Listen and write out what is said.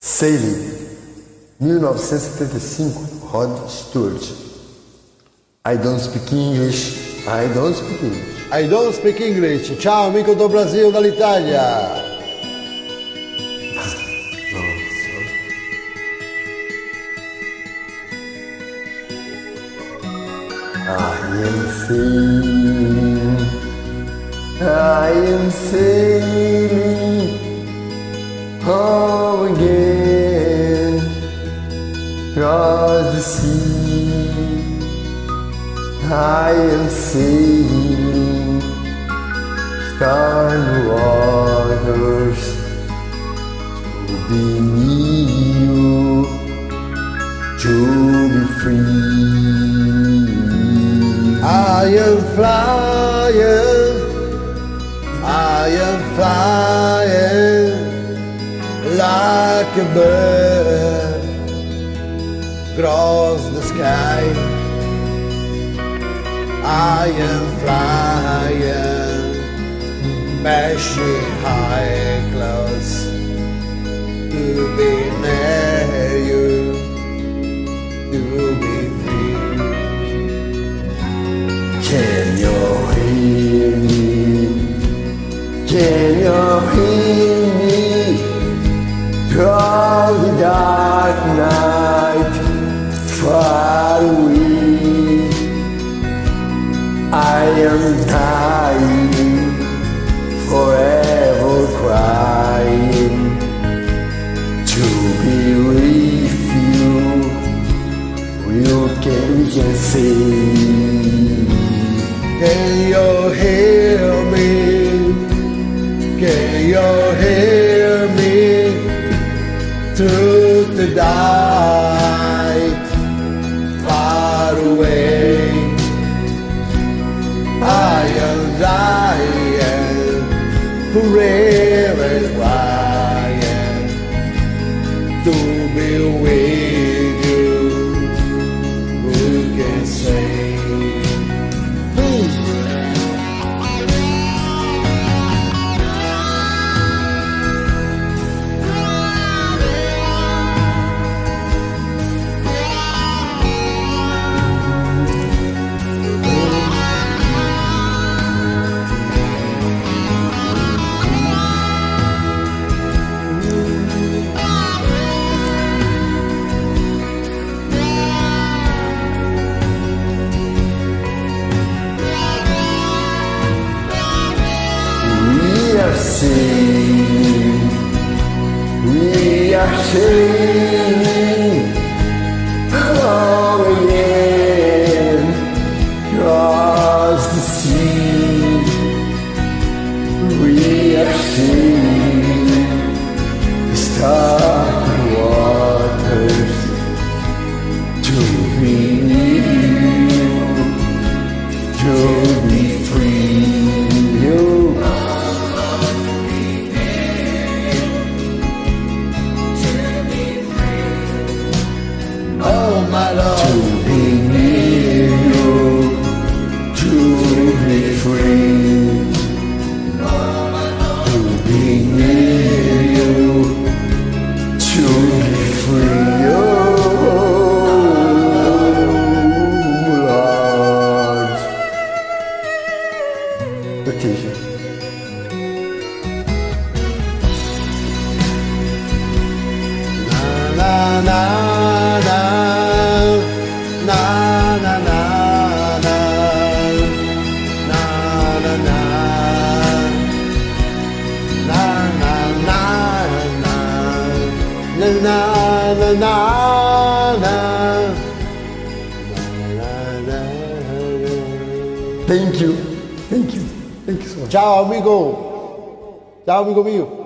Sailing, 1975, Rod Stuart. I don't speak English, I don't speak English. I don't speak English. Ciao amico do Brasil, dall'Italia. I am sailing home again, across the sea. I am sailing stormy waters to be near you, to be free. I am flying like a bird across the sky. I am flying, passing high close to be near you, to be free. Can you hear me? Can you hear me? Through the dark night, far away. I am dying, forever crying, to be with you. You can see. Can you hear me? Can you hear me? Through the night, far away. I am dying, forever crying, to be with you. Who can say? We are sailing home again, across the sea. We are sailing stormy waters to be near you, to be free. My love, to be near you, to be free. To be near you, to be free. Oh, Lord. Petition. na na. Thank you so much. Ciao amico mio.